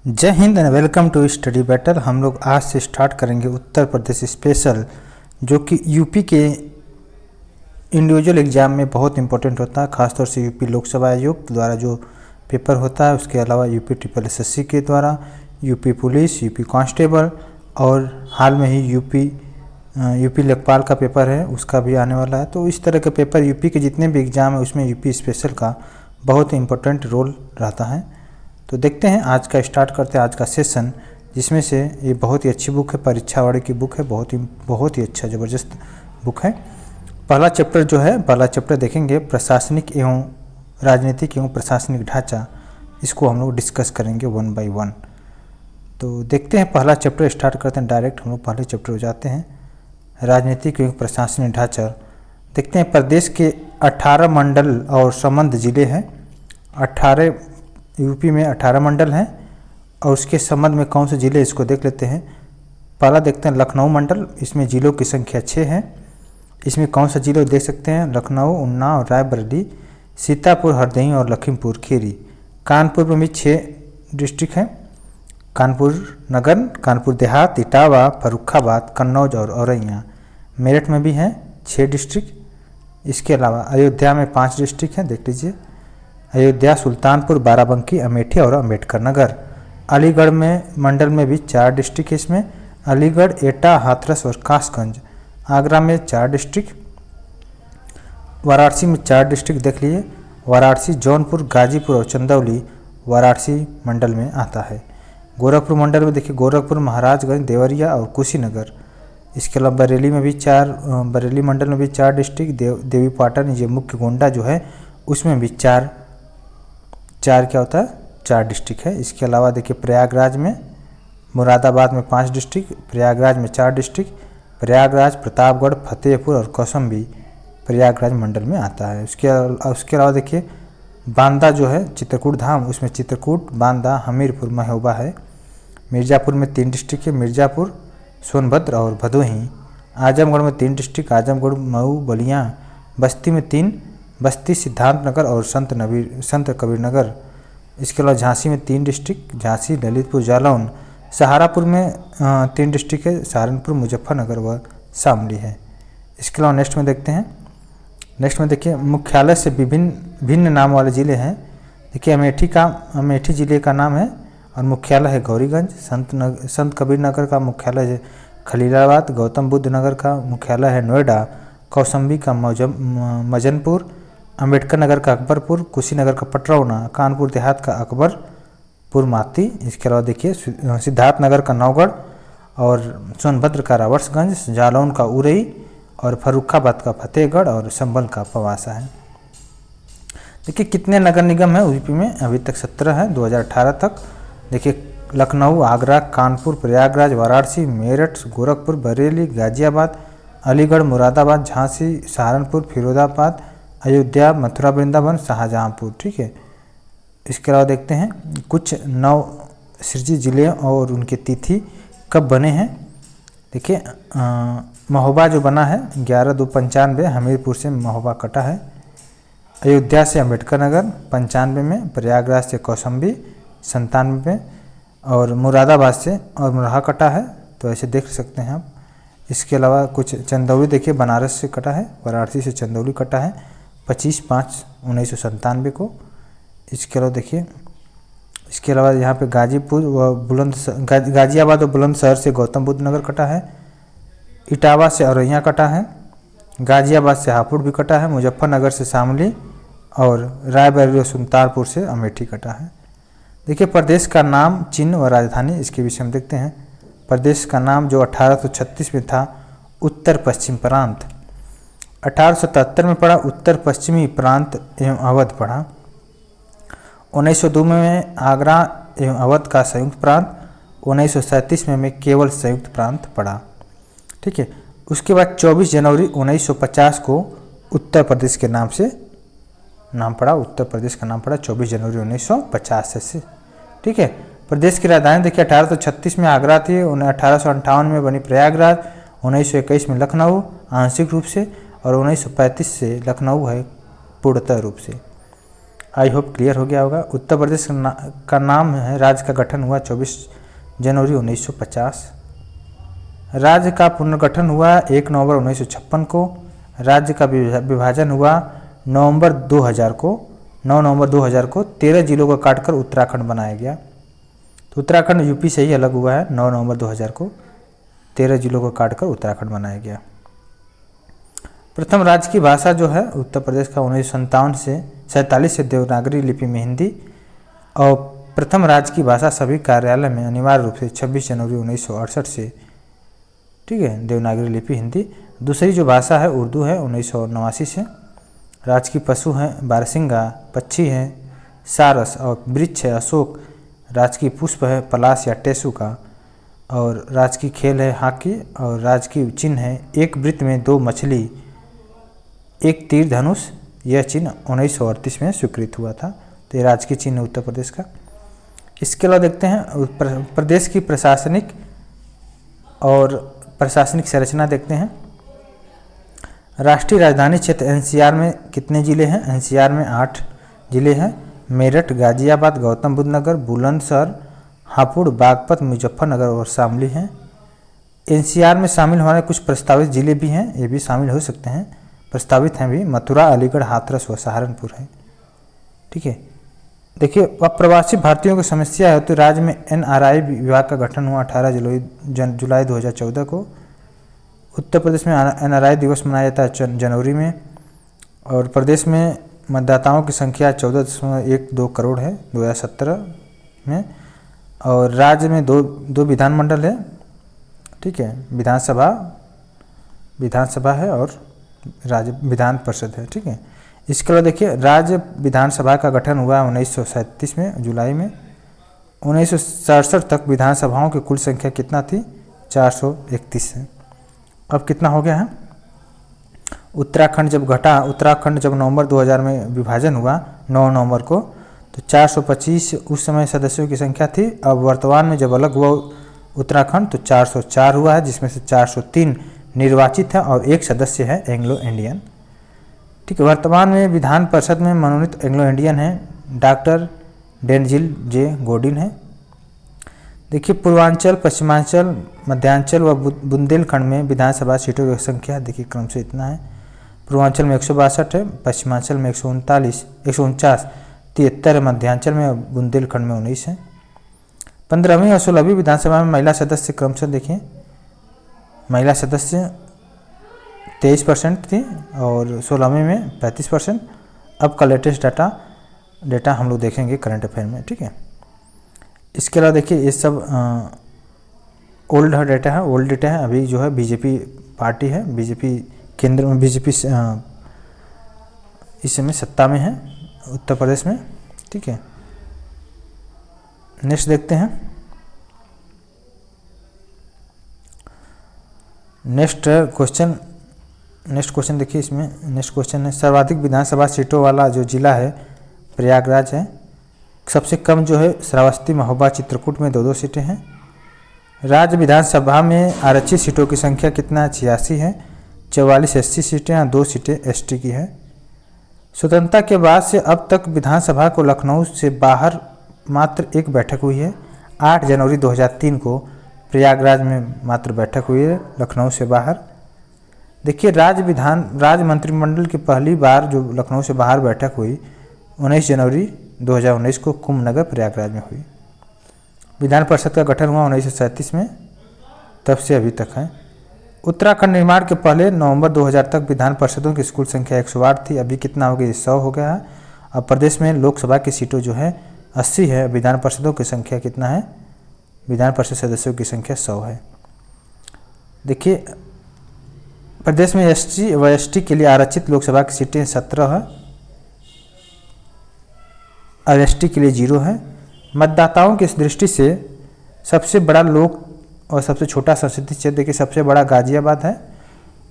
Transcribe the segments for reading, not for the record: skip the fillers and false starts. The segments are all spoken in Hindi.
जय Hind and welcome to Study Battle. हम लोग आज से स्टार्ट करेंगे उत्तर प्रदेश स्पेशल, जो कि यूपी के इंडिविजुअल एग्ज़ाम में बहुत इंपॉर्टेंट होता है। खासतौर से यूपी लोकसभा आयोग द्वारा जो पेपर होता है, उसके अलावा यूपी ट्रिपल एसएससी के द्वारा, यूपी पुलिस, यूपी कांस्टेबल और हाल में ही यूपी लेखपाल का पेपर है, उसका भी आने वाला है। तो इस तरह के पेपर यूपी के जितने भी एग्ज़ाम है उसमें यूपी स्पेशल का बहुत इंपॉर्टेंट रोल रहता है। तो देखते हैं, आज का स्टार्ट करते हैं आज का सेशन, जिसमें से ये बहुत ही अच्छी बुक है, परीक्षा वाले की बुक है, बहुत ही अच्छा ज़बरदस्त बुक है। पहला चैप्टर देखेंगे प्रशासनिक एवं राजनीतिक एवं प्रशासनिक ढांचा। इसको हम लोग डिस्कस करेंगे वन बाय वन। तो देखते हैं, पहला चैप्टर स्टार्ट करते हैं। डायरेक्ट हम लोग पहले चैप्टर हो जाते हैं, राजनीतिक एवं प्रशासनिक ढांचा। देखते हैं, प्रदेश के 18 मंडल और संबद्ध जिले हैं। 18 यूपी में 18 मंडल हैं और उसके संबंध में कौन से जिले, इसको देख लेते हैं। पहला देखते हैं लखनऊ मंडल, इसमें जिलों की संख्या 6 है। इसमें कौन सा जिले देख सकते हैं, लखनऊ, उन्नाव, रायबरेली, सीतापुर, हरदोई और लखीमपुर खीरी। कानपुर में भी 6 डिस्ट्रिक्ट हैं, कानपुर नगर, कानपुर देहात, इटावा, फर्रुखाबाद, कन्नौज और औरैया। मेरठ में भी हैं 6 डिस्ट्रिक्ट। इसके अलावा अयोध्या में 5 डिस्ट्रिक्ट हैं, देख लीजिए। अयोध्या, सुल्तानपुर, बाराबंकी, अमेठी और अम्बेडकर नगर। अलीगढ़ में मंडल में भी 4 डिस्ट्रिक्ट है इसमें, अलीगढ़, एटा, हाथरस और कासगंज। आगरा में 4 डिस्ट्रिक्ट। वाराणसी में 4 डिस्ट्रिक्ट देख लीजिए, वाराणसी, जौनपुर, गाजीपुर और चंदौली वाराणसी मंडल में आता है। गोरखपुर मंडल में देखिए, गोरखपुर, महाराजगंज, देवरिया और कुशीनगर। इसके अलावा बरेली मंडल में भी 4 डिस्ट्रिक्ट। देवी पाटन, ये मुख्य गोंडा जो है उसमें भी 4 डिस्ट्रिक्ट है। इसके अलावा देखिए, प्रयागराज में, मुरादाबाद में 5 डिस्ट्रिक्ट, प्रयागराज में 4 डिस्ट्रिक्ट। प्रयागराज, प्रतापगढ़, फतेहपुर और कौशाम्बी प्रयागराज मंडल में आता है। उसके अलावा देखिए, बांदा जो है चित्रकूट धाम, उसमें चित्रकूट, बांदा, हमीरपुर, महोबा है। मिर्ज़ापुर में 3 डिस्ट्रिक्ट है, मिर्ज़ापुर, सोनभद्र और भदोही। आजमगढ़ में 3 डिस्ट्रिक्ट, आजमगढ़, मऊ, बलिया। बस्ती में 3, बस्ती, सिद्धार्थनगर और संत कबीर नगर। इसके अलावा झांसी में 3 डिस्ट्रिक्ट, झांसी, ललितपुर, जालौन। सहारनपुर में 3 डिस्ट्रिक्ट है, सहारनपुर, मुजफ्फरनगर व शामली है। इसके अलावा नेक्स्ट में देखिए, मुख्यालय से भिन्न नाम वाले ज़िले हैं। देखिए, अमेठी ज़िले का नाम है और मुख्यालय है गौरीगंज। संत कबीर नगर का मुख्यालय है खलीलाबाद। गौतम बुद्ध नगर का मुख्यालय है नोएडा। कौशाम्बी का मजनपुर। अम्बेडकर नगर का अकबरपुर। कुशीनगर का पटरौना। कानपुर देहात का अकबरपुर माती। इसके अलावा देखिए, सिद्धार्थनगर का नौगढ़ और सोनभद्र का रावर्सगंज। जालौन का उरई और फर्रुखाबाद का फतेहगढ़ और संभल का पवासा है। देखिए, कितने नगर निगम है यूपी में, अभी तक 17 है 2018 तक। देखिए, लखनऊ, आगरा, कानपुर, प्रयागराज, वाराणसी, मेरठ, गोरखपुर, बरेली, गाजियाबाद, अलीगढ़, मुरादाबाद, झांसी, सहारनपुर, फिरोजाबाद, अयोध्या, मथुरा, वृंदावन, शाहजहाँपुर। ठीक है। इसके अलावा देखते हैं कुछ नव सृजित जिले और उनकी तिथि कब बने हैं। देखिए, महोबा जो बना है 11/2/95, हमीरपुर से महोबा कटा है। अयोध्या से अम्बेडकर नगर 95 में, प्रयागराज से कौशाम्बी 97 में और मुरादाबाद से और मुरहा कटा है। तो ऐसे देख सकते हैं आप। इसके अलावा कुछ चंदौली देखिए, बनारस से कटा है, वाराणसी से चंदौली कटा है 25/5/1997 को। इसके अलावा देखिए, इसके अलावा यहाँ पे गाजियाबाद और बुलंदशहर से गौतम बुद्ध नगर कटा है। इटावा से औरैया कटा है। गाजियाबाद से हापुड़ भी कटा है। मुजफ्फरनगर से शामली और रायबरेली और सुल्तानपुर से अमेठी कटा है। देखिए, प्रदेश का नाम, चिन्ह व राजधानी, इसके विषय में देखते हैं। प्रदेश का नाम जो 1836 में था उत्तर पश्चिम प्रांत, 1877 में पड़ा उत्तर पश्चिमी प्रांत एवं अवध पड़ा। 1902 में आगरा एवं अवध का संयुक्त प्रांत। 1937 में केवल संयुक्त प्रांत पड़ा। ठीक है। उसके बाद 24 जनवरी 1950 को उत्तर प्रदेश के नाम से नाम पड़ा, उत्तर प्रदेश का नाम पड़ा 24 जनवरी 1950 से। ठीक है। प्रदेश की राजधानी देखिए, 1836 में आगरा थी, 1858 में बनी प्रयागराज, 1921 में लखनऊ आंशिक रूप से और 1935 से लखनऊ है पूर्णतः रूप से। आई होप क्लियर हो गया होगा। उत्तर प्रदेश का नाम है, राज्य का गठन हुआ 24 जनवरी 1950। राज्य का पुनर्गठन हुआ 1 नवंबर 1956 को। राज्य का विभाजन हुआ 9 नवंबर 2000 को 13 जिलों को काटकर उत्तराखंड बनाया गया। तो उत्तराखंड यूपी से ही अलग हुआ है। 9 नवंबर 2000 को 13 जिलों को काटकर उत्तराखंड बनाया गया। प्रथम राज्य की भाषा जो है उत्तर प्रदेश का 1947 से देवनागरी लिपि में हिंदी, और प्रथम राज्य की भाषा सभी कार्यालय में अनिवार्य रूप से 26 जनवरी 1968 से, ठीक है, देवनागरी लिपि हिंदी। दूसरी जो भाषा है उर्दू है 1989 से। राज्य की पशु हैं बारहसिंगा, पक्षी हैं सारस, और वृक्ष है अशोक। राज्य की पुष्प है पलाश या टेसुका, और राज्य की खेल है हॉकी, और राज्य की चिन्ह है एक वृत्त में 2 मछली, एक तीर धनुष। यह चिन्ह 1938 में स्वीकृत हुआ था। तो ये राज्य की चिन्ह उत्तर प्रदेश का। इसके अलावा देखते हैं प्रदेश की प्रशासनिक संरचना देखते हैं। राष्ट्रीय राजधानी क्षेत्र एनसीआर में कितने जिले हैं? एनसीआर में 8 जिले हैं। मेरठ, गाजियाबाद, गौतम बुद्ध नगर, बुलंदशहर, हापुड़, बागपत, मुजफ्फरनगर और शामली हैं। एनसीआर में शामिल होने कुछ प्रस्तावित जिले भी हैं, ये भी शामिल हो सकते हैं, प्रस्तावित हैं भी। मथुरा, अलीगढ़, हाथरस व सहारनपुर है, ठीक है। देखिए, अप्रवासी भारतीयों की समस्या है तो राज्य में एनआरआई विभाग का गठन हुआ 18 जुलाई 2014 को। उत्तर प्रदेश में एनआरआई दिवस मनाया जाता है जनवरी में, और प्रदेश में मतदाताओं की संख्या 14.12 करोड़ है 2017 में। और राज्य में दो विधानमंडल है, ठीक है, विधानसभा है और राज्य विधान परिषद है, ठीक है। इसके अलावा देखिए, राज्य विधानसभा का गठन हुआ 1937 में जुलाई में। 1967 तक विधानसभाओं की कुल संख्या कितना थी? 431 है। अब कितना हो गया है? उत्तराखंड जब नवंबर 2000 में विभाजन हुआ 9 नवंबर को, तो 425 उस समय सदस्यों की संख्या थी। अब वर्तमान में जब अलग हुआ उत्तराखंड तो 404 हुआ है, जिसमें से 403 निर्वाचित है और 1 सदस्य है एंग्लो इंडियन, ठीक है। वर्तमान में विधान परिषद में मनोनीत एंग्लो इंडियन है डॉक्टर डेनजिल जे गोडिन है। देखिए, पूर्वांचल, पश्चिमांचल, मध्यांचल व बुंदेलखंड में विधानसभा सीटों की संख्या देखिए क्रम से इतना है। पूर्वांचल में 162 है, पश्चिमांचल में 149, 73 है, मध्यांचल में और बुंदेलखंड में 19 है। 15वीं और 16वीं विधानसभा में महिला सदस्य क्रम से देखिए, महिला सदस्य 23% थी और 16वीं में 35%। अब का लेटेस्ट डेटा हम लोग देखेंगे करंट अफेयर में, ठीक है। इसके अलावा देखिए, ये सब ओल्ड डेटा है। अभी जो है बीजेपी पार्टी है, बीजेपी केंद्र में, बीजेपी इस समय सत्ता में है उत्तर प्रदेश में, ठीक है। नेक्स्ट देखते हैं। नेक्स्ट क्वेश्चन देखिए, इसमें नेक्स्ट क्वेश्चन है सर्वाधिक विधानसभा सीटों वाला जो जिला है प्रयागराज है। सबसे कम जो है श्रावस्ती, महोबा, चित्रकूट में 2-2 सीटें हैं। राज्य विधानसभा में आरक्षित सीटों की संख्या कितना है? 86 है। 44 SC सीटें और 2 सीटें ST की है। स्वतंत्रता के बाद से अब तक विधानसभा को लखनऊ से बाहर मात्र 1 बैठक हुई है। 8 जनवरी 2003 को प्रयागराज में मात्र बैठक हुई है लखनऊ से बाहर। देखिए, राज्य मंत्रिमंडल की पहली बार जो लखनऊ से बाहर बैठक हुई 19 जनवरी 2019 को कुंभनगर प्रयागराज में हुई। विधान परिषद का गठन हुआ 1937 में, तब से अभी तक है। उत्तराखंड निर्माण के पहले नवंबर 2000 तक विधान परिषदों की कुल संख्या 108 थी। अभी कितना हो गया? 100 हो गया है। अब प्रदेश में लोकसभा की सीटों जो है 80 है। विधान परिषदों की संख्या कितना है? विधान परिषद सदस्यों की संख्या 100 है। देखिए, प्रदेश में SC व ST के लिए आरक्षित लोकसभा की सीटें 17 है और ST के लिए 0 है। मतदाताओं की दृष्टि से सबसे बड़ा लोक और सबसे छोटा संसदीय क्षेत्र देखिए, सबसे बड़ा गाजियाबाद है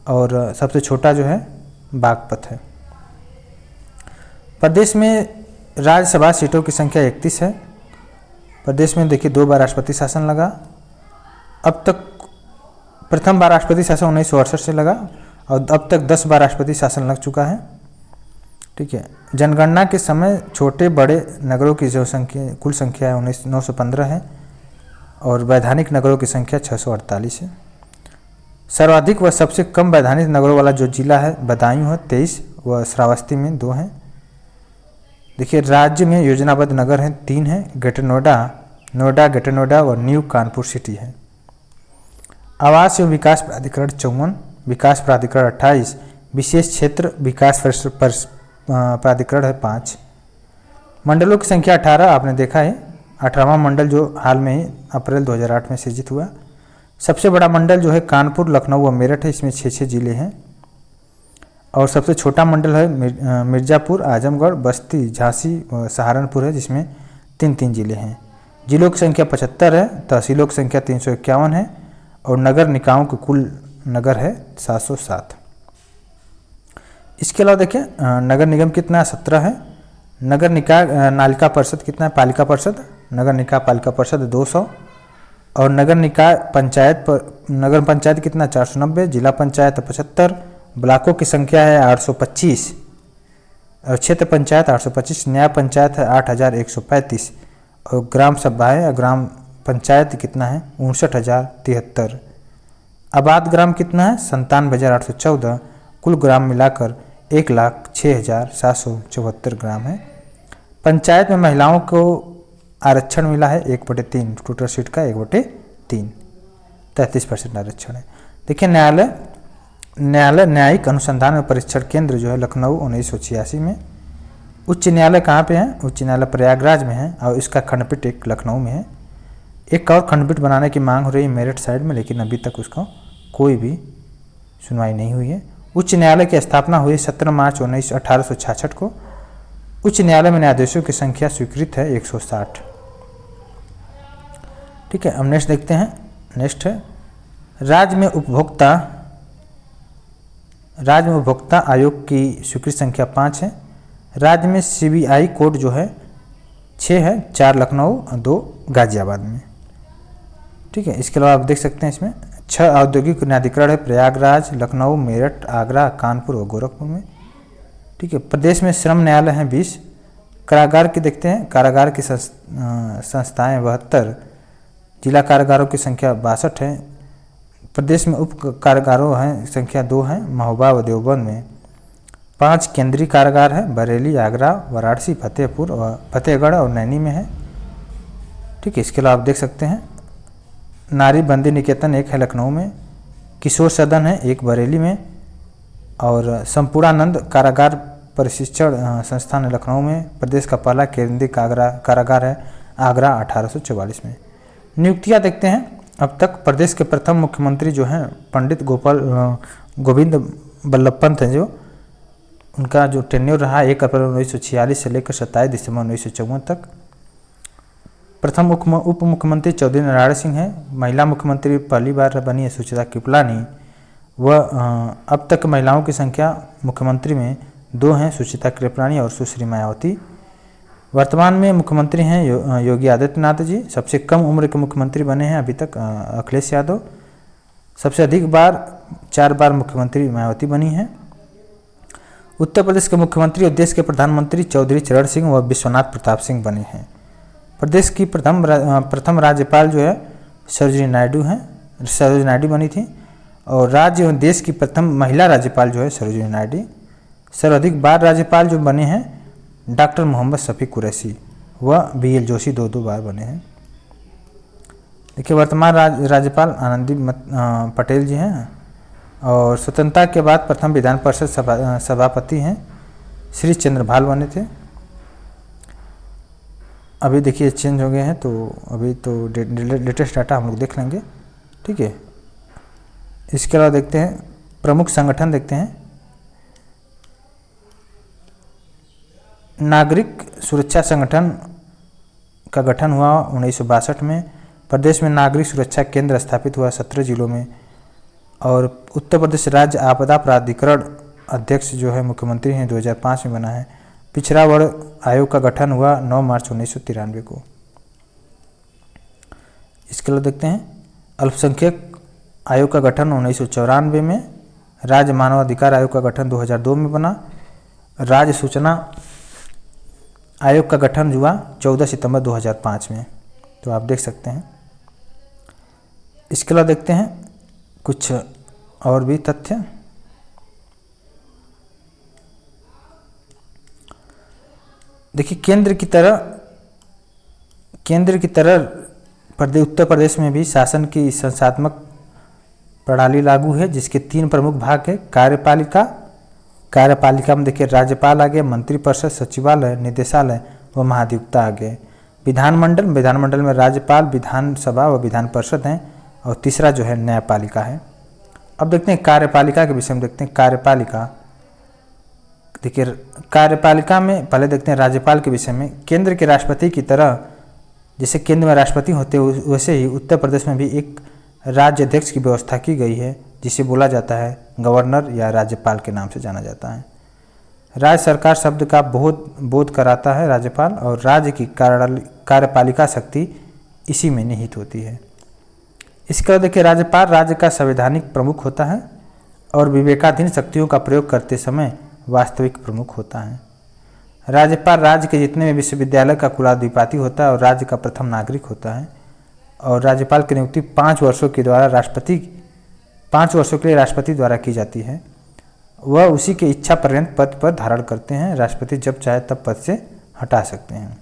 और सबसे छोटा जो है बागपत है। प्रदेश में राज्यसभा सीटों की संख्या 31 है। प्रदेश में देखिए 2 बार राष्ट्रपति शासन लगा। अब तक प्रथम बार राष्ट्रपति शासन 1968 से लगा और अब तक 10 बार राष्ट्रपति शासन लग चुका है। ठीक है। जनगणना के समय छोटे बड़े नगरों की जो संख्या कुल संख्या है 915 है और वैधानिक नगरों की संख्या 648 है। सर्वाधिक व सबसे कम वैधानिक नगरों वाला जो जिला है बदायूं है 23 व श्रावस्ती में 2 हैं। देखिए राज्य में योजनाबद्ध नगर हैं 3 हैं, ग्रेटर नोएडा, नोएडा, ग्रेटर नोएडा और न्यू कानपुर सिटी है। आवास एवं विकास प्राधिकरण 54, विकास प्राधिकरण 28, विशेष क्षेत्र विकास प्राधिकरण है 5। मंडलों की संख्या 18 आपने देखा है, 18वां मंडल जो हाल में ही अप्रैल 2008 में सृजित हुआ। सबसे बड़ा मंडल जो है कानपुर, लखनऊ व मेरठ है, इसमें 6 जिले हैं। और सबसे छोटा मंडल है मिर्ज़ापुर, आजमगढ़, बस्ती, झांसी व सहारनपुर है, जिसमें 3 जिले हैं। जिलों की संख्या 75 है, तहसीलों की संख्या 351 है और नगर निकायों के कुल नगर है 707। इसके अलावा देखिए नगर निगम कितना है 17 है, नगर निकाय नालिका परिषद कितना है, पालिका परिषद, नगर निकाय पालिका परिषद 200 और नगर निकाय पंचायत नगर पंचायत कितना 490, जिला पंचायत 75, ब्लॉकों की संख्या है 825 और क्षेत्र पंचायत 825, न्याय पंचायत है 8135 और ग्राम सभाएँ ग्राम पंचायत कितना है 59,073। आबाद ग्राम कितना है 97,814, कुल ग्राम मिलाकर 1,06,774 ग्राम है। पंचायत में महिलाओं को आरक्षण मिला है 1/3, टोटल सीट का 1/3, 33% आरक्षण है। देखिए न्यायिक अनुसंधान और परीक्षण केंद्र जो है लखनऊ 1986 में। उच्च न्यायालय कहाँ पे है, उच्च न्यायालय प्रयागराज में है और इसका खंडपीठ एक लखनऊ में है। एक और खंडपीठ बनाने की मांग हो रही है मेरठ साइड में, लेकिन अभी तक उसका कोई भी सुनवाई नहीं हुई है। उच्च न्यायालय की स्थापना हुई 17 मार्च 1866 को। उच्च न्यायालय में न्यायाधीशों की संख्या स्वीकृत है 160। ठीक है, अब नेक्स्ट देखते हैं। नेक्स्ट है राज्य में उपभोक्ता आयोग की स्वीकृत संख्या 5 है। राज्य में CBI कोड जो है 6 है, 4 लखनऊ 2 गाजियाबाद में। ठीक है, इसके अलावा आप देख सकते हैं इसमें 6 औद्योगिक न्यायाधिकरण है प्रयागराज, लखनऊ, मेरठ, आगरा, कानपुर और गोरखपुर में। ठीक है, प्रदेश में श्रम न्यायालय हैं 20। कारागार की देखते हैं, कारागार की संस्थाएं 72, जिला कारागारों की संख्या 62 है। प्रदेश में उप कारागारों हैं संख्या 2 है, महोबा व देवबंद में। 5 केंद्रीय कारागार है, बरेली, आगरा, वाराणसी, फतेहगढ़ और नैनी में है। ठीक है, इसके अलावा आप देख सकते हैं नारी बंदी निकेतन 1 है लखनऊ में, किशोर सदन है 1 बरेली में और संपूर्णानंद कारागार प्रशिक्षण संस्थान है लखनऊ में। प्रदेश का पहला केंद्रीय कारागार है आगरा 1844 में। नियुक्तियां देखते हैं। अब तक प्रदेश के प्रथम मुख्यमंत्री जो हैं पंडित गोविंद बल्लभ पंत हैं, जो उनका जो टेन्योर रहा 1 अप्रैल 1946 से लेकर 27 दिसंबर 1954 तक। प्रथम उप मुख्यमंत्री चौधरी नारायण सिंह हैं। महिला मुख्यमंत्री पहली बार बनी है सुचिता कृपलानी। वह अब तक महिलाओं की संख्या मुख्यमंत्री में 2 हैं, सुचिता कृपलानी और सुश्री मायावती। वर्तमान में मुख्यमंत्री हैं योगी आदित्यनाथ जी। सबसे कम उम्र के मुख्यमंत्री बने हैं अभी तक अखिलेश यादव। सबसे अधिक बार 4 बार मुख्यमंत्री मायावती बनी हैं। उत्तर प्रदेश के मुख्यमंत्री और देश के प्रधानमंत्री चौधरी चरण सिंह व विश्वनाथ प्रताप सिंह बने हैं। प्रदेश की प्रथम राज्यपाल जो है सरोजिनी नायडू हैं, सरोजिनी नायडू बनी थी और राज्य एवं देश की प्रथम महिला राज्यपाल जो है सरोजिनी नायडू। सर्वाधिक बार राज्यपाल जो बने हैं डॉक्टर मोहम्मद शफी कुरैशी व BL जोशी 2 बार बने हैं। देखिए वर्तमान राज्यपाल आनंदीबेन पटेल जी हैं और स्वतंत्रता के बाद प्रथम विधान परिषद सभापति हैं श्री चंद्रभाल बने थे। अभी देखिए चेंज हो गए हैं, तो अभी तो लेटेस्ट डाटा हम लोग देख लेंगे। ठीक है, इसके अलावा देखते हैं प्रमुख संगठन देखते हैं। नागरिक सुरक्षा संगठन का गठन हुआ 1962 में। प्रदेश में नागरिक सुरक्षा केंद्र स्थापित हुआ 17 जिलों में और उत्तर प्रदेश राज्य आपदा प्राधिकरण अध्यक्ष जो है मुख्यमंत्री हैं 2005 में बना है। पिछड़ा वर्ग आयोग का गठन हुआ 9 मार्च 1993 को। इसके लिए देखते हैं अल्पसंख्यक आयोग का गठन 1994 में। राज्य मानवाधिकार आयोग का गठन 2002 में बना। राज्य सूचना आयोग का गठन हुआ 14 सितंबर 2005 में, तो आप देख सकते हैं। इसके अलावा देखते हैं कुछ और भी तथ्य। देखिए केंद्र की तरह उत्तर प्रदेश में भी शासन की संस्थात्मक प्रणाली लागू है, जिसके 3 प्रमुख भाग है। कार्यपालिका में देखिए राज्यपाल आ गए, मंत्रिपरिषद, सचिवालय, निदेशालय व महाधिवक्ता आ गए। विधानमंडल में राज्यपाल, विधानसभा व विधान परिषद हैं, और तीसरा जो है न्यायपालिका है। अब देखते हैं कार्यपालिका के विषय में। देखते हैं कार्यपालिका, देखिए कार्यपालिका में पहले देखते हैं राज्यपाल के विषय में। केंद्र के राष्ट्रपति की तरह जैसे केंद्र में राष्ट्रपति होते हैं, वैसे ही उत्तर प्रदेश में भी एक राज्य अध्यक्ष की व्यवस्था की गई है, जिसे बोला जाता है गवर्नर या राज्यपाल के नाम से जाना जाता है। राज्य सरकार शब्द का बोध कराता है राज्यपाल, और राज्य की कार्यपालिका शक्ति इसी में निहित होती है। इसके बाद देखिए राज्यपाल राज्य का संवैधानिक प्रमुख होता है और विवेकाधीन शक्तियों का प्रयोग करते समय वास्तविक प्रमुख होता है। राज्यपाल राज्य के जितने भी विश्वविद्यालय का कुलाधिपति होता है और राज्य का प्रथम नागरिक होता है। और राज्यपाल की नियुक्ति 5 वर्षों के लिए राष्ट्रपति द्वारा की जाती है। वह उसी के इच्छा पर्यंत पद पर धारण करते हैं। राष्ट्रपति जब चाहे तब पद से हटा सकते हैं।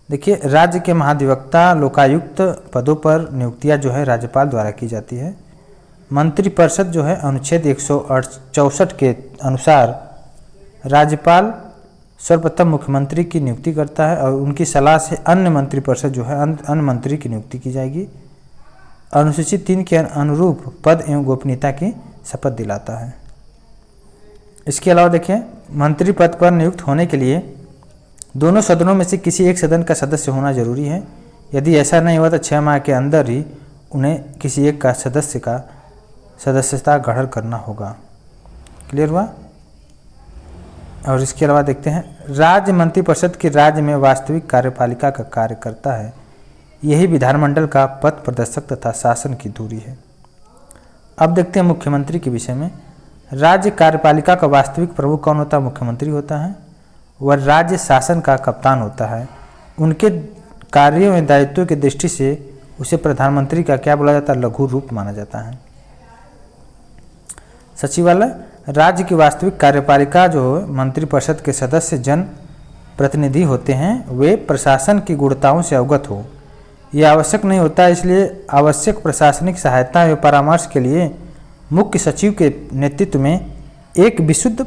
देखिए राज्य के महाधिवक्ता, लोकायुक्त पदों पर नियुक्तियां जो है राज्यपाल द्वारा की जाती है। मंत्रिपरिषद जो है अनुच्छेद 164 के अनुसार राज्यपाल सर्वप्रथम मुख्यमंत्री की नियुक्ति करता है, और उनकी सलाह से अन्य मंत्रिपरिषद जो है अन्य मंत्री की नियुक्ति की जाएगी। अनुसूची 3 के अनुरूप पद एवं गोपनीयता की शपथ दिलाता है। इसके अलावा देखिए मंत्री पद पर नियुक्त होने के लिए दोनों सदनों में से किसी एक सदन का सदस्य होना जरूरी है। यदि ऐसा नहीं हुआ तो 6 माह के अंदर ही उन्हें किसी एक का सदस्यता ग्रहण करना होगा। क्लियर हुआ। और इसके अलावा देखते हैं राज्य मंत्रिपरिषद की राज्य में वास्तविक कार्यपालिका का कार्य करता है। यही विधानमंडल का पथ प्रदर्शक तथा शासन की धुरी है। अब देखते हैं मुख्यमंत्री के विषय में। राज्य कार्यपालिका का वास्तविक प्रमुख कौन होता है? मुख्यमंत्री होता है। वह राज्य शासन का कप्तान होता है। उनके कार्यों एवं दायित्वों की दृष्टि से उसे प्रधानमंत्री का क्या बोला जाता है? लघु रूप माना जाता है। सचिवालय राज्य की वास्तविक कार्यपालिका जो मंत्रिपरिषद के सदस्य जन प्रतिनिधि होते हैं, वे प्रशासन की गुणताओं से अवगत हो। यह आवश्यक नहीं होता, इसलिए आवश्यक प्रशासनिक सहायता एवं परामर्श के लिए मुख्य सचिव के नेतृत्व में एक विशुद्ध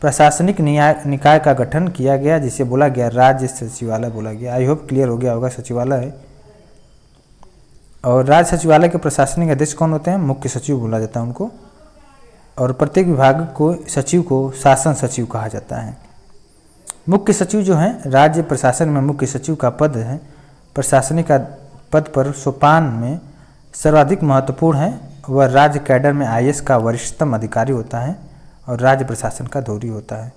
प्रशासनिक निकाय का गठन किया गया, जिसे बोला गया राज्य सचिवालय बोला गया। आई होप क्लियर हो गया होगा सचिवालय। और राज्य सचिवालय के प्रशासनिक अध्यक्ष कौन होते हैं? मुख्य सचिव बोला जाता है उनको। और प्रत्येक विभाग को सचिव को शासन सचिव कहा जाता है। मुख्य सचिव जो है राज्य प्रशासन में मुख्य सचिव का पद है। प्रशासनिक पद पर सोपान में सर्वाधिक महत्वपूर्ण है। वह राज्य कैडर में IAS का वरिष्ठतम अधिकारी होता है और राज्य प्रशासन का धुरी होता है।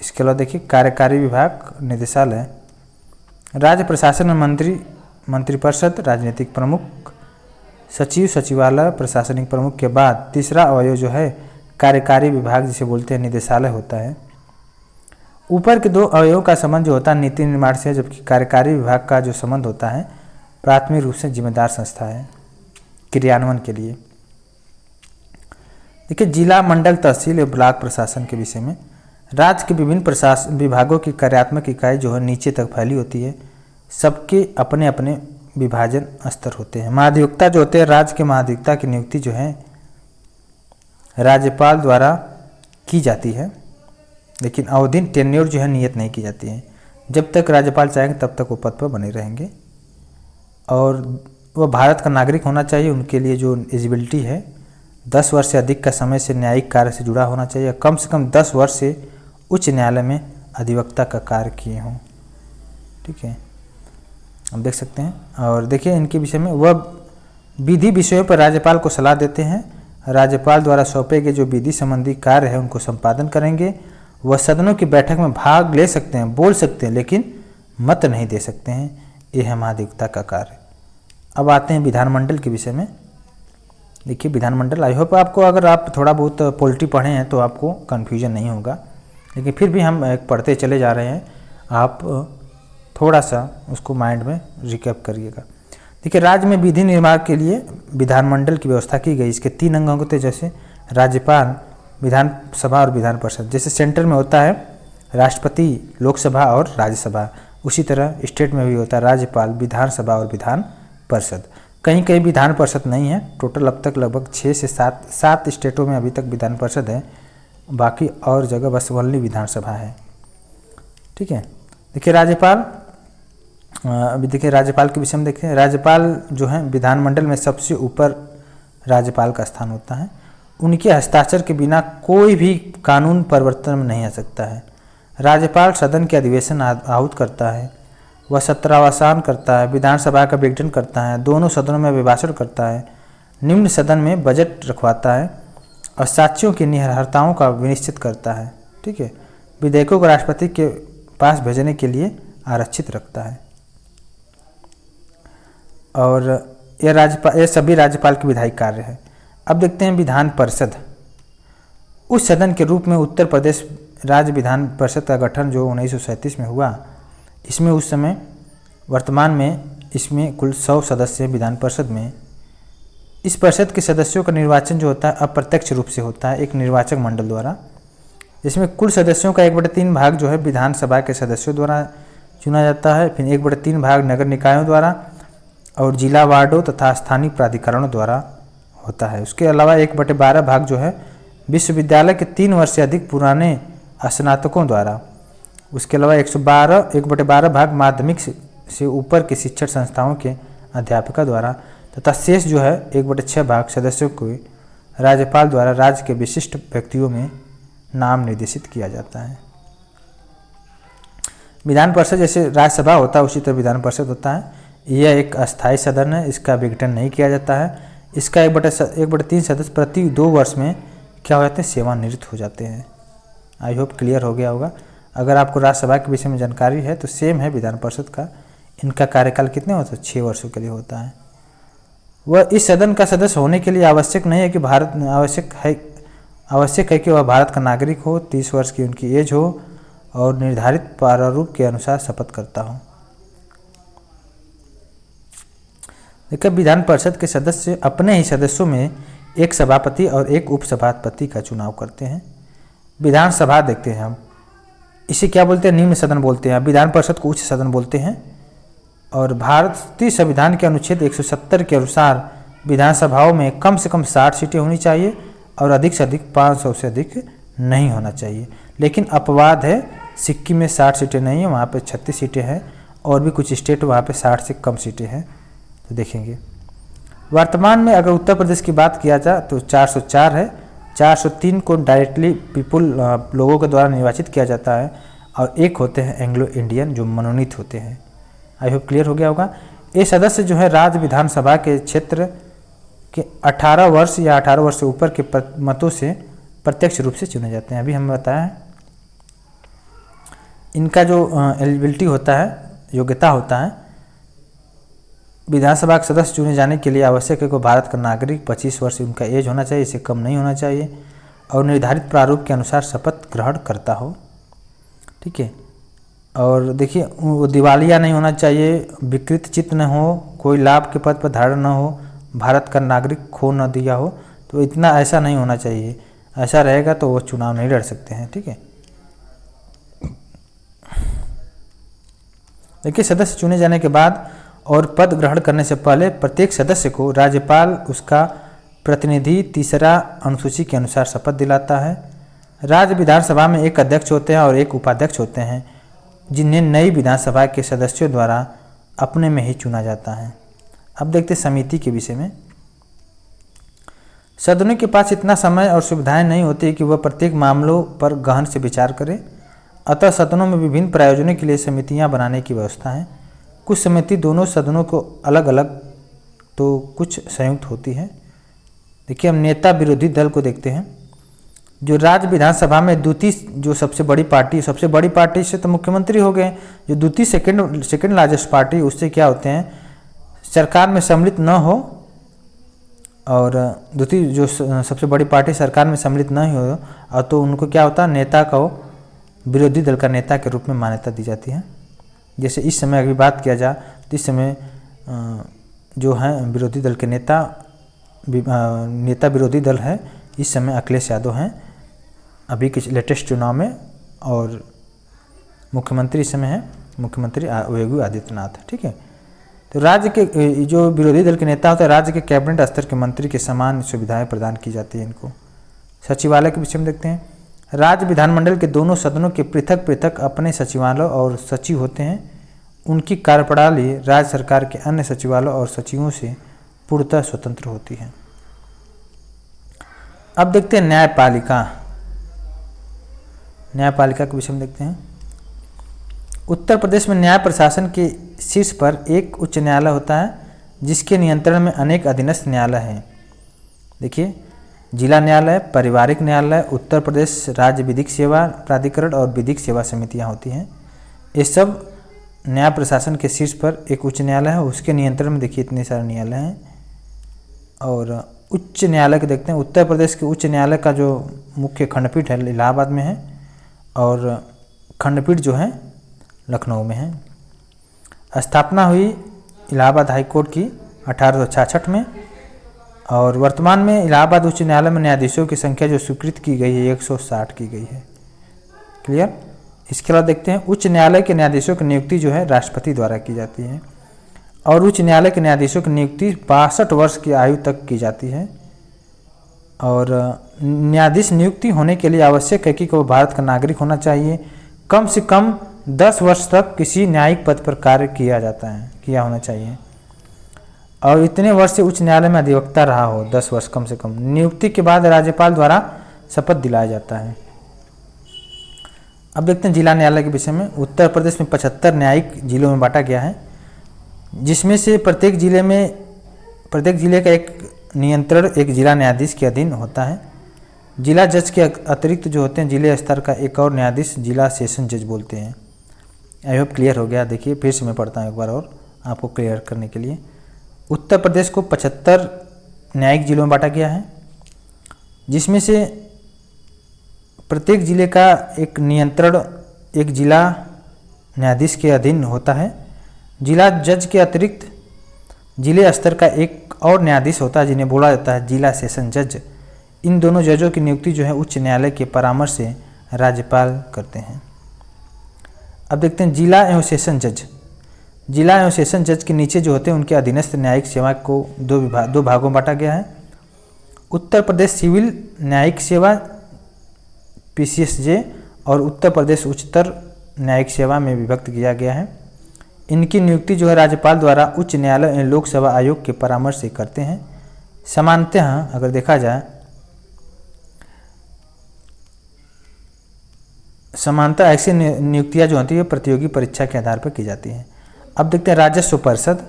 इसके अलावा देखिए कार्यकारी विभाग, निदेशालय, राज्य प्रशासन में मंत्रिपरिषद, राजनीतिक प्रमुख, सचिव, सचिवालय, प्रशासनिक प्रमुख के बाद तीसरा अवयव जो है कार्यकारी विभाग जिसे बोलते हैं निदेशालय होता है। ऊपर के 2 अवयवों का संबंध जो होता है नीति निर्माण से, जबकि कार्यकारी विभाग का जो संबंध होता है प्राथमिक रूप से जिम्मेदार संस्था है क्रियान्वयन के लिए। देखिए जिला, मंडल, तहसील और ब्लॉक प्रशासन के विषय में। राज्य के विभिन्न विभागों की कार्यात्मक इकाई जो है नीचे तक फैली होती है। सबके अपने अपने विभाजन स्तर होते हैं। महाधिवक्ता जो होते हैं, राज्य के महाधिवक्ता की नियुक्ति जो है राज्यपाल द्वारा की जाती है, लेकिन अवधि टेन्योर जो है नियत नहीं की जाती है। जब तक राज्यपाल चाहेंगे तब तक वो पद पर बने रहेंगे। और वह भारत का नागरिक होना चाहिए। उनके लिए जो एलिजिबिलिटी है 10 वर्ष से अधिक का समय से न्यायिक कार्य से जुड़ा होना चाहिए। कम से कम 10 वर्ष से उच्च न्यायालय में अधिवक्ता का कार्य किए हों। ठीक है, हम देख सकते हैं। और देखिए इनके विषय में वह विधि विषयों पर राज्यपाल को सलाह देते हैं। राज्यपाल द्वारा सौंपे गए जो विधि संबंधी कार्य है उनको संपादन करेंगे। वह सदनों की बैठक में भाग ले सकते हैं, बोल सकते हैं, लेकिन मत नहीं दे सकते हैं। यह है महाधिवक्ता का कार्य। अब आते हैं विधानमंडल के विषय में। देखिए विधानमंडल, आई होप आपको, अगर आप थोड़ा बहुत पॉलिटी पढ़े हैं तो आपको कन्फ्यूजन नहीं होगा, लेकिन फिर भी हम पढ़ते चले जा रहे हैं, आप थोड़ा सा उसको माइंड में रिकैप करिएगा। देखिए राज्य में विधि निर्माण के लिए विधानमंडल की व्यवस्था की गई। इसके 3 अंग होते हैं, जैसे राज्यपाल, विधानसभा और विधान परिषद। जैसे सेंट्रल में होता है राष्ट्रपति, लोकसभा और राज्यसभा, उसी तरह स्टेट में भी होता है राज्यपाल, विधानसभा और विधान परिषद। कहीं कहीं विधान परिषद नहीं है। टोटल अब तक लगभग 6 से 7 स्टेटों में अभी तक विधान परिषद है, बाकी और जगह बस ओनली विधानसभा है। ठीक है। देखिए राज्यपाल, अभी देखिए राज्यपाल के विषय में देखते हैं। राज्यपाल जो है विधानमंडल में सबसे ऊपर राज्यपाल का स्थान होता है। उनके हस्ताक्षर के बिना कोई भी कानून परिवर्तन में नहीं आ सकता है। राज्यपाल सदन के अधिवेशन आहूत करता है, वह सत्रावसान करता है, विधानसभा का विघटन करता है, दोनों सदनों में अभिभाषण करता है, निम्न सदन में बजट रखवाता है और साक्ष्यों की निरर्हताओं का विनिश्चित करता है। ठीक है। विधेयकों को राष्ट्रपति के पास भेजने के लिए आरक्षित रखता है। और यह सभी राज्यपाल के विधायी कार्य है। अब देखते हैं विधान परिषद। उस सदन के रूप में उत्तर प्रदेश राज्य विधान परिषद का गठन जो 1937 में हुआ, इसमें उस समय, वर्तमान में इसमें कुल 100 सदस्य हैं विधान परिषद में। इस परिषद के सदस्यों का निर्वाचन जो होता है अप्रत्यक्ष रूप से होता है, एक निर्वाचक मंडल द्वारा। इसमें कुल सदस्यों का 1/3 भाग जो है विधानसभा के सदस्यों द्वारा चुना जाता है, फिर 1/3 भाग नगर निकायों द्वारा और जिला वार्डों तथा स्थानीय प्राधिकरणों द्वारा होता है। उसके अलावा 1/12 भाग जो है विश्वविद्यालय के 3 वर्ष से अधिक पुराने स्नातकों द्वारा। उसके अलावा 1/12 भाग माध्यमिक से ऊपर के शिक्षण संस्थाओं के अध्यापकों द्वारा, तथा शेष जो है 1/6 भाग सदस्यों को राज्यपाल द्वारा राज्य के विशिष्ट व्यक्तियों में नाम निर्देशित किया जाता है। विधान परिषद जैसे राज्यसभा होता है उसी तरह विधान परिषद होता है। यह एक अस्थायी सदन है, इसका विघटन नहीं किया जाता है। इसका 1/3 सदस्य प्रति 2 वर्ष में क्या हो जाते हैं, सेवानिवृत्त हो जाते हैं। आई होप क्लियर हो गया होगा। अगर आपको राज्यसभा के विषय में जानकारी है तो सेम है विधान परिषद का। इनका कार्यकाल कितने होता है, 6 वर्षों के लिए होता है। वह इस सदन का सदस्य होने के लिए आवश्यक नहीं है कि आवश्यक है कि वह भारत का नागरिक हो, 30 वर्ष की उनकी एज हो और निर्धारित प्रारूप के अनुसार शपथ करता हो। देखिए विधान परिषद के सदस्य अपने ही सदस्यों में एक सभापति और एक उपसभापति का चुनाव करते हैं। विधानसभा देखते हैं हम, इसे क्या बोलते हैं, निम्न सदन बोलते हैं। विधान परिषद को उच्च सदन बोलते हैं। और भारतीय संविधान के अनुच्छेद 170 के अनुसार विधानसभाओं में कम से कम 60 सीटें होनी चाहिए और अधिक से अधिक 500 से अधिक नहीं होना चाहिए। लेकिन अपवाद है, सिक्किम में 60 सीटें नहीं है, वहाँ पे 36 सीटें हैं, और भी कुछ स्टेट वहाँ पे 60 से कम सीटें हैं, तो देखेंगे। वर्तमान में अगर उत्तर प्रदेश की बात किया जाए तो 404 है। 403 को डायरेक्टली लोगों के द्वारा निर्वाचित किया जाता है और एक होते हैं एंग्लो इंडियन जो मनोनीत होते हैं। आई होप क्लियर हो गया होगा। ये सदस्य जो है राज्य विधानसभा के क्षेत्र के 18 वर्ष या 18 वर्ष से ऊपर के मतों से प्रत्यक्ष रूप से चुने जाते हैं। अभी हम बताया इनका जो एलिजिबिलिटी होता है, योग्यता होता है, विधानसभा के सदस्य चुने जाने के लिए आवश्यक है कि भारत का नागरिक 25 वर्ष उनका एज होना चाहिए, इससे कम नहीं होना चाहिए, और निर्धारित प्रारूप के अनुसार शपथ ग्रहण करता हो। ठीक है। और देखिए वो दिवालिया नहीं होना चाहिए, विकृत चित्त न हो, कोई लाभ के पद पर धारण न हो, भारत का नागरिक खो न दिया हो, तो इतना ऐसा नहीं होना चाहिए। ऐसा रहेगा तो वो चुनाव नहीं लड़ सकते हैं। ठीक है। देखिए सदस्य चुने जाने के बाद और पद ग्रहण करने से पहले प्रत्येक सदस्य को राज्यपाल उसका प्रतिनिधि 3 अनुसूची के अनुसार शपथ दिलाता है। राज्य विधानसभा में एक अध्यक्ष होते हैं और एक उपाध्यक्ष होते हैं, जिन्हें नई विधानसभा के सदस्यों द्वारा अपने में ही चुना जाता है। अब देखते हैं समिति के विषय में। सदनों के पास इतना समय और सुविधाएं नहीं होती कि वह प्रत्येक मामलों पर गहन से विचार करें, अतः सदनों में विभिन्न प्रयोजनों के लिए समितियां बनाने की व्यवस्था है। कुछ समिति दोनों सदनों को अलग अलग तो कुछ संयुक्त होती है। देखिए हम नेता विरोधी दल को देखते हैं। जो राज्य विधानसभा में द्वितीय जो सबसे बड़ी पार्टी से तो मुख्यमंत्री हो गए, जो द्वितीय सेकंड लार्जेस्ट पार्टी, उससे क्या होते हैं, सरकार में सम्मिलित न हो और दूसरी जो सबसे बड़ी पार्टी सरकार में सम्मिलित नहीं हो और तो उनको क्या होता है, नेता को विरोधी दल का नेता के रूप में मान्यता दी जाती है। जैसे इस समय अभी बात किया जाए तो इस समय जो हैं विरोधी दल के नेता विरोधी दल है इस समय अखिलेश यादव हैं अभी के लेटेस्ट चुनाव में, और मुख्यमंत्री इस समय है मुख्यमंत्री योगी आदित्यनाथ। ठीक है, तो राज्य के जो विरोधी दल के नेता होते हैं राज्य के कैबिनेट स्तर के मंत्री के समान सुविधाएं प्रदान की जाती है इनको। सचिवालय के विषय में देखते हैं। राज्य विधानमंडल के दोनों सदनों के पृथक पृथक अपने सचिवालय और सचिव होते हैं। उनकी कार्यप्रणाली राज्य सरकार के अन्य सचिवालयों और सचिवों से पूर्णतः स्वतंत्र होती है। अब देखते हैं न्यायपालिका। न्यायपालिका के विषय में देखते हैं। उत्तर प्रदेश में न्याय प्रशासन के शीर्ष पर एक उच्च न्यायालय होता है जिसके नियंत्रण में अनेक अधीनस्थ न्यायालय हैं। देखिए, जिला न्यायालय, पारिवारिक न्यायालय, उत्तर प्रदेश राज्य विधिक सेवा प्राधिकरण और विधिक सेवा समितियां होती हैं। ये सब न्याय प्रशासन के शीर्ष पर एक उच्च न्यायालय है, उसके नियंत्रण में देखिए इतने सारे न्यायालय हैं। और उच्च न्यायालय के देखते हैं। उत्तर प्रदेश के उच्च न्यायालय का जो मुख्य खंडपीठ है इलाहाबाद में है और खंडपीठ जो है लखनऊ में है। स्थापना हुई इलाहाबाद हाई कोर्ट की 1866 में और वर्तमान में इलाहाबाद उच्च न्यायालय में न्यायाधीशों की संख्या जो स्वीकृत की गई है 160 की गई है। क्लियर। इसके बाद देखते हैं उच्च न्यायालय के न्यायाधीशों की नियुक्ति जो है राष्ट्रपति द्वारा की जाती है और उच्च न्यायालय के न्यायाधीशों की नियुक्ति 62 वर्ष की आयु तक की जाती है। और न्यायाधीश नियुक्ति होने के लिए आवश्यक है कि वो भारत का नागरिक होना चाहिए, कम से कम 10 वर्ष तक किसी न्यायिक पद पर कार्य किया होना चाहिए और इतने वर्ष से उच्च न्यायालय में अधिवक्ता रहा हो 10 वर्ष कम से कम। नियुक्ति के बाद राज्यपाल द्वारा शपथ दिलाया जाता है। अब देखते हैं जिला न्यायालय के विषय में। उत्तर प्रदेश में 75 न्यायिक जिलों में बांटा गया है जिसमें से प्रत्येक जिले का एक नियंत्रण एक जिला न्यायाधीश के अधीन होता है। जिला जज के अतिरिक्त जो होते हैं जिले स्तर का एक और न्यायाधीश जिला सेशन जज बोलते हैं। आई होप क्लियर हो गया। देखिए फिर से मैं पढ़ता हूँ एक बार और आपको क्लियर करने के लिए। उत्तर प्रदेश को 75 न्यायिक जिलों में बांटा गया है जिसमें से प्रत्येक जिले का एक नियंत्रण एक जिला न्यायाधीश के अधीन होता है। जिला जज के अतिरिक्त जिले स्तर का एक और न्यायाधीश होता है जिन्हें बोला जाता है जिला सेशन जज। इन दोनों जजों की नियुक्ति जो है उच्च न्यायालय के परामर्श से राज्यपाल करते हैं। अब देखते हैं जिला एवं सेशन जज। जिला एवं सेशन जज के नीचे जो होते हैं उनके अधीनस्थ न्यायिक सेवा को दो भागों में बांटा गया है। उत्तर प्रदेश सिविल न्यायिक सेवा PCSJ और उत्तर प्रदेश उच्चतर न्यायिक सेवा में विभक्त किया गया है। इनकी नियुक्ति जो है राज्यपाल द्वारा उच्च न्यायालय एवं लोक सेवा आयोग के परामर्श से करते हैं। सामान्यतः अगर देखा जाए समानता ऐसी नियुक्तियां जो होती है प्रतियोगी परीक्षा के आधार पर की जाती हैं। अब देखते हैं राजस्व परिषद।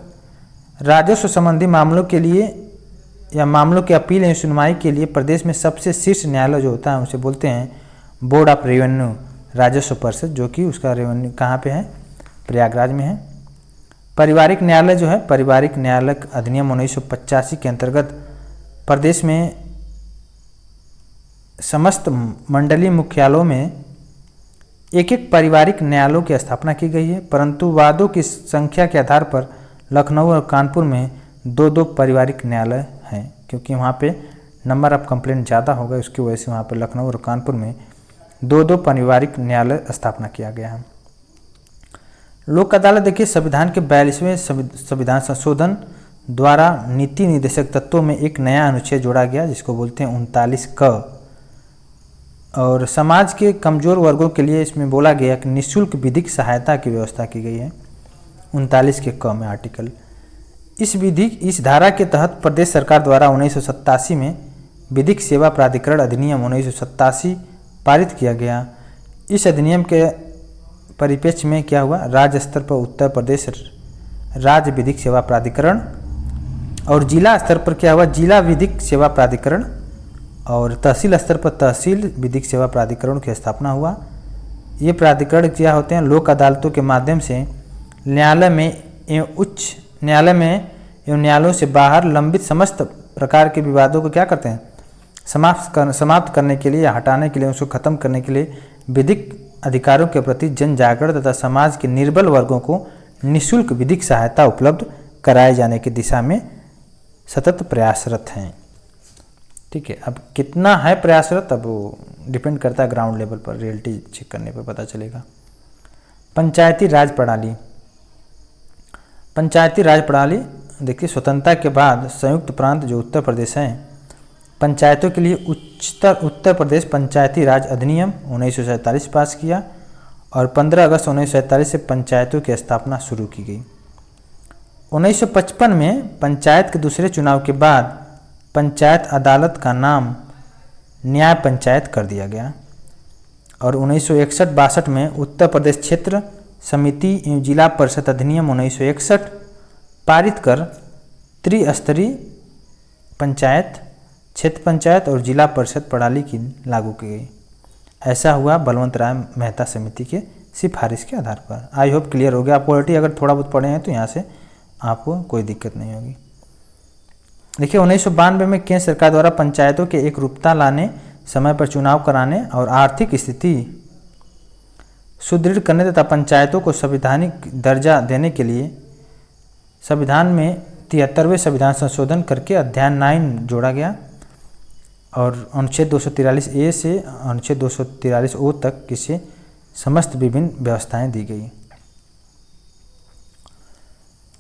राजस्व संबंधी मामलों के लिए या मामलों की अपील एवं सुनवाई के लिए प्रदेश में सबसे शीर्ष न्यायालय जो होता है उसे बोलते हैं बोर्ड ऑफ रेवेन्यू राजस्व परिषद, जो कि उसका रेवेन्यू कहाँ पे है, प्रयागराज में है। पारिवारिक न्यायालय जो है पारिवारिक न्यायालय अधिनियम 1985 के अंतर्गत प्रदेश में समस्त मंडलीय मुख्यालयों में एक एक पारिवारिक न्यायालयों की स्थापना की गई है, परंतु वादों की संख्या के आधार पर लखनऊ और कानपुर में 2-2 पारिवारिक न्यायालय हैं, क्योंकि वहाँ पे नंबर ऑफ कंप्लेंट ज़्यादा होगा, उसकी वजह से वहाँ पर लखनऊ और कानपुर में 2-2 पारिवारिक न्यायालय स्थापना किया गया है। लोक अदालत देखिए संविधान के 42वें संविधान संशोधन द्वारा नीति निर्देशक तत्वों में एक नया अनुच्छेद जोड़ा गया जिसको बोलते हैं 39 क, और समाज के कमजोर वर्गों के लिए इसमें बोला गया कि निःशुल्क विधिक सहायता की व्यवस्था की गई है 39 के क में आर्टिकल। इस धारा के तहत प्रदेश सरकार द्वारा 1987 में विधिक सेवा प्राधिकरण अधिनियम 1987 पारित किया गया। इस अधिनियम के परिप्रेक्ष्य में क्या हुआ, राज्य स्तर पर उत्तर प्रदेश राज्य विधिक सेवा प्राधिकरण और जिला स्तर पर क्या हुआ, जिला विधिक सेवा प्राधिकरण, और तहसील स्तर पर तहसील विधिक सेवा प्राधिकरण की स्थापना हुआ। ये प्राधिकरण क्या होते हैं, लोक अदालतों के माध्यम से न्यायालय में एवं उच्च न्यायालय में एवं न्यायालयों से बाहर लंबित समस्त प्रकार के विवादों को क्या करते हैं, समाप्त करने के लिए या हटाने के लिए, उसको खत्म करने के लिए विधिक अधिकारों के प्रति जन जागरण तथा समाज के निर्बल वर्गों को निःशुल्क विधिक सहायता उपलब्ध कराए जाने की दिशा में सतत प्रयासरत हैं। ठीक है, अब कितना है प्रयासरत, अब वो डिपेंड करता है ग्राउंड लेवल पर, रियलिटी चेक करने पर पता चलेगा। पंचायती राज प्रणाली। पंचायती राज प्रणाली देखिए, स्वतंत्रता के बाद संयुक्त प्रांत जो उत्तर प्रदेश है, पंचायतों के लिए उत्तर प्रदेश पंचायती राज अधिनियम 1947 पास किया और 15 अगस्त 1947 से पंचायतों की स्थापना शुरू की गई। 1955 में पंचायत के दूसरे चुनाव के बाद पंचायत अदालत का नाम न्याय पंचायत कर दिया गया और 1961-62 में उत्तर प्रदेश क्षेत्र समिति एवं जिला परिषद अधिनियम 1961 पारित कर त्रिस्तरीय पंचायत, क्षेत्र पंचायत और जिला परिषद प्रणाली की लागू की गई। ऐसा हुआ बलवंत राय मेहता समिति के सिफारिश के आधार पर। आई होप क्लियर हो गया। आप पॉलिटी अगर थोड़ा बहुत पढ़े हैं तो यहाँ से आपको कोई दिक्कत नहीं होगी। देखिए 1992 में केंद्र सरकार द्वारा पंचायतों के एक रूपता लाने, समय पर चुनाव कराने और आर्थिक स्थिति सुदृढ़ करने तथा पंचायतों को संवैधानिक दर्जा देने के लिए संविधान में 73वें संविधान संशोधन करके अध्याय 9 जोड़ा गया और अनुच्छेद 243A से अनुच्छेद 243O तक किसे समस्त विभिन्न व्यवस्थाएं दी गई।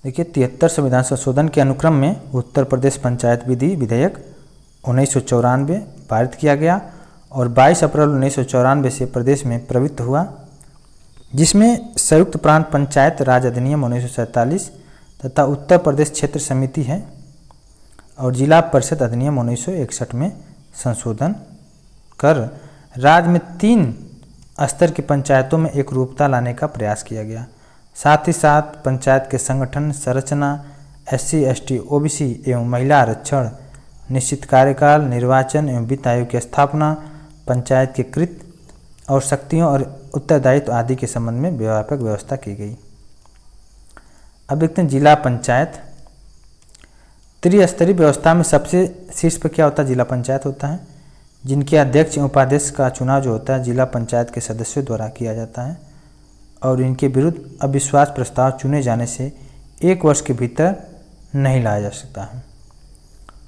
देखिए 73 संविधान संशोधन के अनुक्रम में उत्तर प्रदेश पंचायत विधि विधेयक 1994 पारित किया गया और 22 अप्रैल 1994 से प्रदेश में प्रवृत्त हुआ, जिसमें संयुक्त प्रांत पंचायत राज अधिनियम 1947 तथा उत्तर प्रदेश क्षेत्र समिति है और जिला परिषद अधिनियम 1961 में संशोधन कर राज्य में 3 स्तर की पंचायतों में एक रूपता लाने का प्रयास किया गया। साथ ही साथ पंचायत के संगठन, संरचना, SC, ST, OBC एवं महिला आरक्षण, निश्चित कार्यकाल, निर्वाचन एवं वित्त आयोग की स्थापना, पंचायत के कृत और शक्तियों और उत्तरदायित्व आदि के संबंध में व्यापक व्यवस्था की गई। अब देखते हैं जिला पंचायत। त्रिस्तरीय व्यवस्था में सबसे शीर्ष पर क्या होता है, जिला पंचायत होता है, जिनके अध्यक्ष एवं उपाध्यक्ष का चुनाव जो होता है जिला पंचायत के सदस्यों द्वारा किया जाता है और इनके विरुद्ध अविश्वास प्रस्ताव चुने जाने से 1 वर्ष के भीतर नहीं लाया जा सकता है।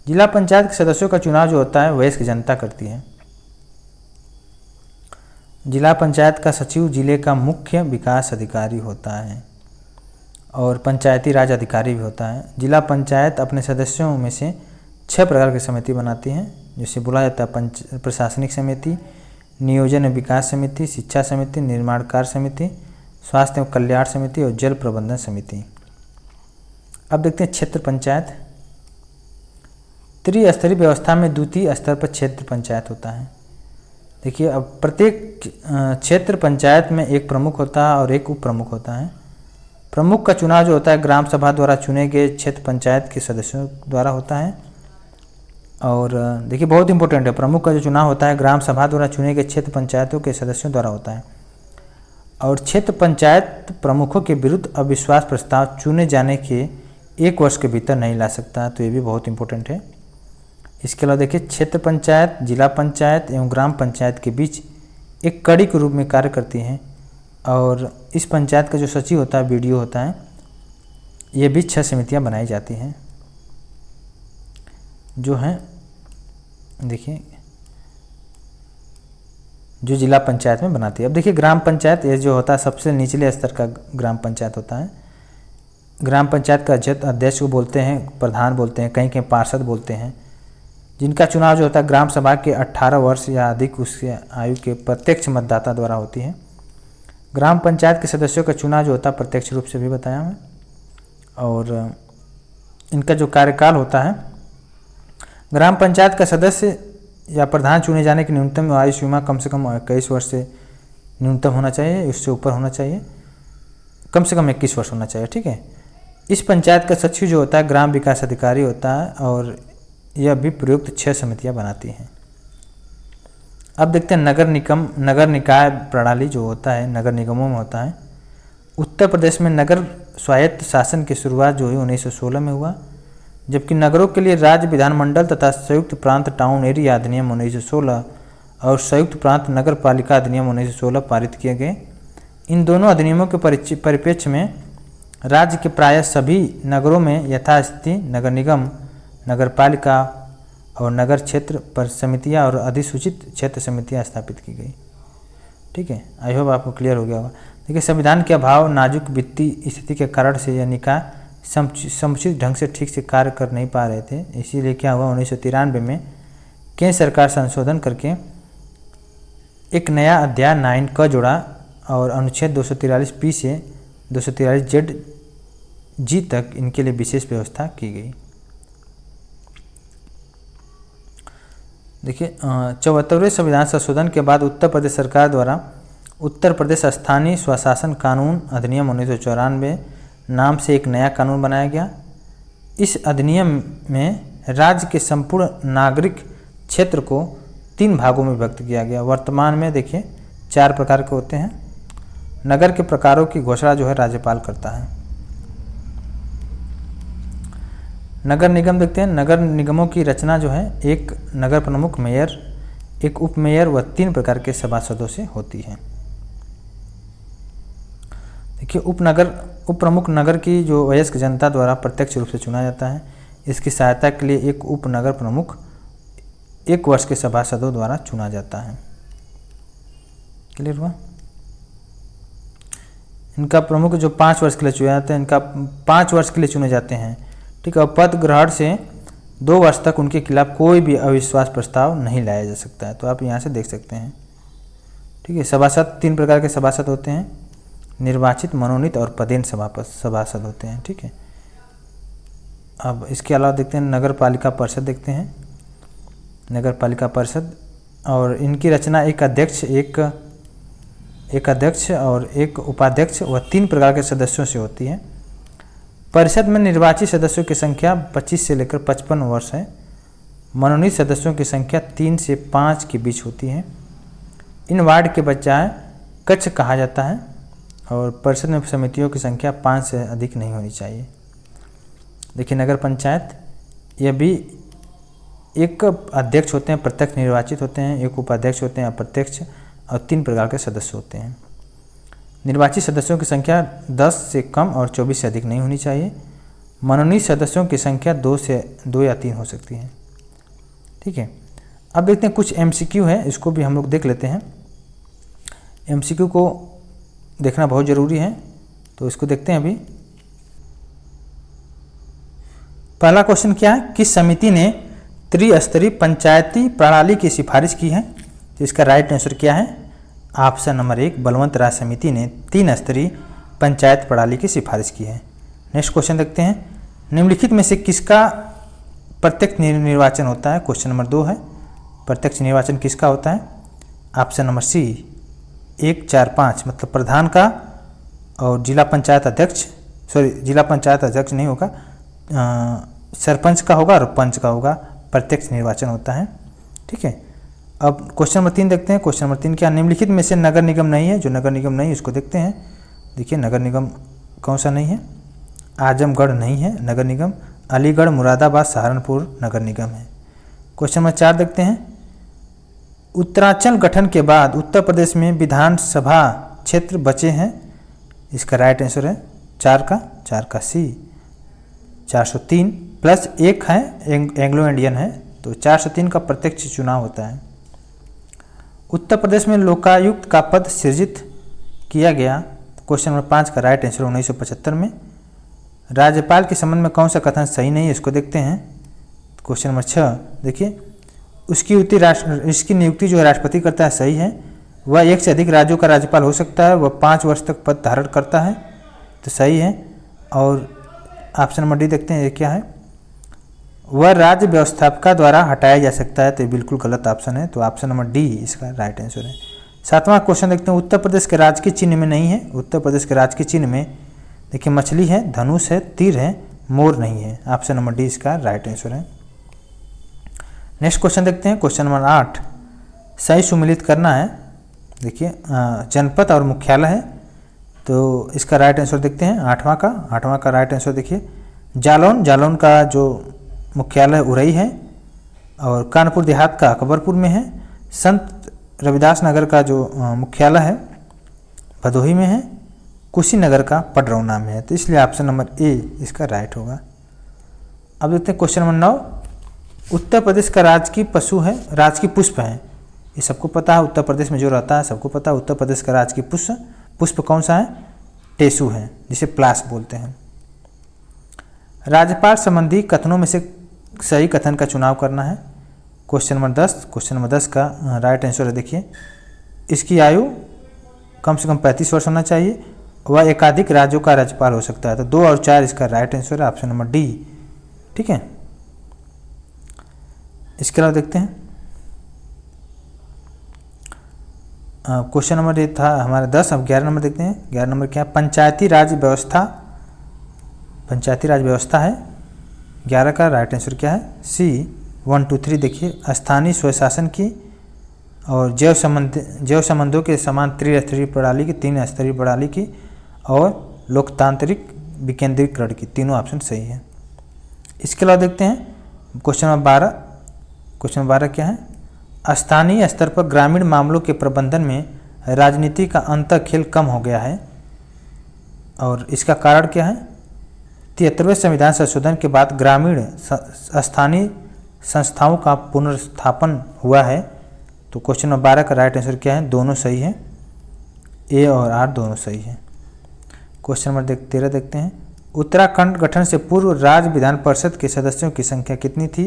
जिला पंचायत के सदस्यों का चुनाव जो होता है वयस्क जनता करती है। जिला पंचायत का सचिव जिले का मुख्य विकास अधिकारी होता है और पंचायती राज अधिकारी भी होता है। जिला पंचायत अपने सदस्यों में से 6 प्रकार की समिति बनाती हैं, जिसे बोला जाता है प्रशासनिक समिति, नियोजन एवं विकास समिति, शिक्षा समिति, निर्माण कार्य समिति, स्वास्थ्य एवं कल्याण समिति और जल प्रबंधन समिति। अब देखते हैं क्षेत्र पंचायत। त्रिस्तरीय व्यवस्था में द्वितीय स्तर पर क्षेत्र पंचायत होता है। देखिए अब प्रत्येक क्षेत्र पंचायत में एक प्रमुख होता है और एक उप प्रमुख होता है। प्रमुख का चुनाव जो होता है ग्राम सभा द्वारा चुने गए क्षेत्र पंचायत के सदस्यों द्वारा होता है और देखिए बहुत इंपॉर्टेंट है, प्रमुख का जो चुनाव होता है ग्राम सभा द्वारा चुने गए क्षेत्र पंचायतों के सदस्यों द्वारा होता है और क्षेत्र पंचायत प्रमुखों के विरुद्ध अविश्वास प्रस्ताव चुने जाने के 1 वर्ष के भीतर नहीं ला सकता, तो ये भी बहुत इंपॉर्टेंट है। इसके अलावा देखिए क्षेत्र पंचायत जिला पंचायत एवं ग्राम पंचायत के बीच एक कड़ी के रूप में कार्य करती हैं और इस पंचायत का जो सचिव होता है BDO होता है, ये भी 6 समितियां बनाई जाती हैं जो हैं देखिए जो जिला पंचायत में बनाती है। अब देखिए ग्राम पंचायत ये जो होता है सबसे निचले स्तर का ग्राम पंचायत होता है। ग्राम पंचायत का अध्यक्ष को बोलते हैं, प्रधान बोलते हैं, कहीं कहीं पार्षद बोलते हैं, जिनका चुनाव जो होता है ग्राम सभा के 18 वर्ष या अधिक उसके आयु के प्रत्यक्ष मतदाता द्वारा होती है। ग्राम पंचायत के सदस्यों का चुनाव जो होता है प्रत्यक्ष रूप से भी बताया मैं और इनका जो कार्यकाल होता है, ग्राम पंचायत का सदस्य या प्रधान चुने जाने की न्यूनतम आयु सीमा कम से कम 21 वर्ष से न्यूनतम होना चाहिए, उससे ऊपर होना चाहिए, कम से कम 21 वर्ष होना चाहिए। ठीक है। इस पंचायत का सचिव जो होता है ग्राम विकास अधिकारी होता है और यह भी प्रयुक्त 6 समितियां बनाती हैं। अब देखते हैं नगर निकाय प्रणाली जो होता है नगर निगमों में होता है। उत्तर प्रदेश में नगर स्वायत्त शासन की शुरुआत जो है 1916 में हुआ। जबकि नगरों के लिए राज्य विधानमंडल तथा संयुक्त प्रांत टाउन एरिया अधिनियम 1916 और संयुक्त प्रांत नगर पालिका अधिनियम 1916 पारित किए गए। इन दोनों अधिनियमों के परिप्रेक्ष्य में राज्य के प्रायः सभी नगरों में यथास्थिति नगर निगम, नगर पालिका और नगर क्षेत्र पर समितियां और अधिसूचित क्षेत्र समितियां स्थापित की गई। ठीक है, आई होप आपको क्लियर हो गया होगा। देखिए, संविधान के अभाव, नाजुक वित्तीय स्थिति के कारण से यह निकाय समुचित ढंग से ठीक से कार्य कर नहीं पा रहे थे। इसीलिए क्या हुआ, 1993 में केंद्र सरकार संशोधन करके एक नया अध्याय 9 क जोड़ा और अनुच्छेद 243 से 243 जी तक इनके लिए विशेष व्यवस्था की गई। देखिए, 74वें संविधान संशोधन के बाद उत्तर प्रदेश सरकार द्वारा उत्तर प्रदेश स्थानीय स्वशासन कानून अधिनियम 1994 नाम से एक नया कानून बनाया गया। इस अधिनियम में राज्य के संपूर्ण नागरिक क्षेत्र को 3 भागों में विभक्त किया गया। वर्तमान में देखिए 4 प्रकार के होते हैं। नगर के प्रकारों की घोषणा जो है राज्यपाल करता है। नगर निगम देखते हैं। नगर निगमों की रचना जो है एक नगर प्रमुख, मेयर, एक उप मेयर व 3 प्रकार के सभासदों से होती है। देखिए, उप प्रमुख नगर की जो वयस्क जनता द्वारा प्रत्यक्ष रूप से चुना जाता है। इसकी सहायता के लिए एक उप नगर प्रमुख 1 वर्ष के सभासदों द्वारा चुना जाता है। क्लियर हुआ? इनका प्रमुख जो 5 वर्ष के लिए चुने जाते हैं, इनका 5 वर्ष के लिए चुने जाते हैं। ठीक है, और पद ग्रहण से 2 वर्ष तक उनके खिलाफ कोई भी अविश्वास प्रस्ताव नहीं लाया जा सकता है। तो आप यहाँ से देख सकते हैं। ठीक है, सभासद 3 प्रकार के सभासद होते हैं, निर्वाचित, मनोनीत और पदेन सभासद होते हैं। ठीक है, अब इसके अलावा देखते हैं नगर पालिका परिषद देखते हैं। नगर पालिका परिषद और इनकी रचना एक अध्यक्ष और एक उपाध्यक्ष व 3 प्रकार के सदस्यों से होती है। परिषद में निर्वाचित सदस्यों की संख्या 25 से लेकर 55 वर्ष है। मनोनीत सदस्यों की संख्या 3 से 5 के बीच होती है। इन वार्ड के बजाय कक्ष कहा जाता है और परिषद में समितियों की संख्या 5 से अधिक नहीं होनी चाहिए। देखिए, नगर पंचायत, यह भी एक अध्यक्ष होते हैं, प्रत्यक्ष निर्वाचित होते हैं, एक उपाध्यक्ष होते हैं अप्रत्यक्ष, और 3 प्रकार के सदस्य होते हैं। निर्वाचित सदस्यों की संख्या 10 से कम और 24 से अधिक नहीं होनी चाहिए। मनोनीत सदस्यों की संख्या 2 या 3 हो सकती है। ठीक है, अब देखते हैं कुछ MCQ है, इसको भी हम लोग देख लेते हैं। MCQ को देखना बहुत ज़रूरी है, तो इसको देखते हैं अभी। पहला क्वेश्चन क्या है, किस समिति ने त्रिस्तरीय पंचायती प्रणाली की सिफारिश की है? तो इसका राइट आंसर क्या है? ऑप्शन नंबर 1, बलवंत राय समिति ने 3 स्तरीय पंचायत प्रणाली की सिफारिश की है। नेक्स्ट क्वेश्चन देखते हैं, निम्नलिखित में से किसका प्रत्यक्ष निर्वाचन होता है? क्वेश्चन नंबर 2 है, प्रत्यक्ष निर्वाचन किसका होता है? ऑप्शन नंबर सी, 1, 4, 5, मतलब प्रधान का और जिला पंचायत अध्यक्ष नहीं होगा, सरपंच का होगा और पंच का होगा, प्रत्यक्ष निर्वाचन होता है। ठीक है, अब क्वेश्चन नंबर 3 देखते हैं। क्वेश्चन नंबर 3 क्या, निम्नलिखित में से नगर निगम नहीं है? जो नगर निगम नहीं है उसको देखते हैं। देखिए, नगर निगम कौन सा नहीं है? आजमगढ़ नहीं है नगर निगम, अलीगढ़, मुरादाबाद, सहारनपुर नगर निगम है। क्वेश्चन नंबर 4 देखते हैं, उत्तरांचल गठन के बाद उत्तर प्रदेश में विधानसभा क्षेत्र बचे हैं? इसका राइट आंसर है 4 का सी, 403 प्लस 1 है, एंग्लो इंडियन है, तो 403 का प्रत्यक्ष चुनाव होता है। उत्तर प्रदेश में लोकायुक्त का पद सृजित किया गया? क्वेश्चन नंबर 5 का राइट आंसर 1975 में। राज्यपाल के संबंध में कौन सा कथन सही नहीं है? इसको देखते हैं। क्वेश्चन नंबर 6 देखिए, इसकी नियुक्ति जो राष्ट्रपति करता है सही है। वह 1 से अधिक राज्यों का राज्यपाल हो सकता है, वह 5 वर्ष तक पद धारण करता है, तो सही है। और ऑप्शन नंबर डी देखते हैं, ये क्या है? वह राज्य व्यवस्थापिका द्वारा हटाया जा सकता है, तो ये बिल्कुल गलत ऑप्शन है, तो ऑप्शन नंबर डी इसका राइट आंसर है। 7वां क्वेश्चन देखते हैं, उत्तर प्रदेश के राजकीय चिन्ह में नहीं है? उत्तर प्रदेश के राजकीय चिन्ह में देखिए मछली है, धनुष है, तीर है, मोर नहीं है। ऑप्शन नंबर डी इसका राइट आंसर है। नेक्स्ट क्वेश्चन देखते हैं, क्वेश्चन नंबर 8, सही सुमिलित करना है। देखिए, जनपद और मुख्यालय है, तो इसका राइट आंसर देखते हैं 8वां का राइट आंसर देखिए, जालौन का जो मुख्यालय उरई है, और कानपुर देहात का अकबरपुर में है। संत रविदास नगर का जो मुख्यालय है भदोही में है। कुशीनगर का पडरौना में है। तो इसलिए ऑप्शन नंबर ए इसका राइट होगा। अब देखते हैं क्वेश्चन नंबर 9। उत्तर प्रदेश का राजकीय पशु है, राजकीय पुष्प है, ये सबको पता है, उत्तर प्रदेश में जो रहता है सबको पता है। उत्तर प्रदेश का राजकीय पुष्प कौन सा है? टेसू है, जिसे प्लास बोलते हैं। राज्यपाल संबंधी कथनों में से सही कथन का चुनाव करना है। Question number 10। क्वेश्चन नंबर 10 का राइट आंसर है, देखिए, इसकी आयु कम से कम 35 वर्ष होना चाहिए, वह एकाधिक राज्यों का राज्यपाल हो सकता है। तो 2 और 4 इसका राइट आंसर है, ऑप्शन नंबर डी। ठीक है, इसके अलावा देखते हैं क्वेश्चन नंबर ये था हमारा 10। अब 11 नंबर देखते हैं। 11 नंबर क्या है? पंचायती राज व्यवस्था, पंचायती राज व्यवस्था है। 11 का राइट आंसर क्या है? सी 1 2 3 देखिए, स्थानीय स्वशासन की और जैव संबंधों के समान त्रिस्तरीय प्रणाली की, 3 स्तरीय प्रणाली की, और लोकतांत्रिक विकेंद्रीकरण की, तीनों ऑप्शन सही है। इसके अलावा देखते हैं क्वेश्चन नंबर 12। क्वेश्चन नंबर 12 क्या है? स्थानीय स्तर पर ग्रामीण मामलों के प्रबंधन में राजनीति का अंतःखेल कम हो गया है, और इसका कारण क्या है? 73वें संविधान संशोधन के बाद ग्रामीण स्थानीय संस्थाओं का पुनर्स्थापन हुआ है। तो क्वेश्चन नंबर 12 का राइट आंसर क्या है? दोनों सही है, ए और आर दोनों सही है। क्वेश्चन नंबर 13 देखते हैं। उत्तराखंड गठन से पूर्व राज्य विधान परिषद के सदस्यों की संख्या कितनी थी?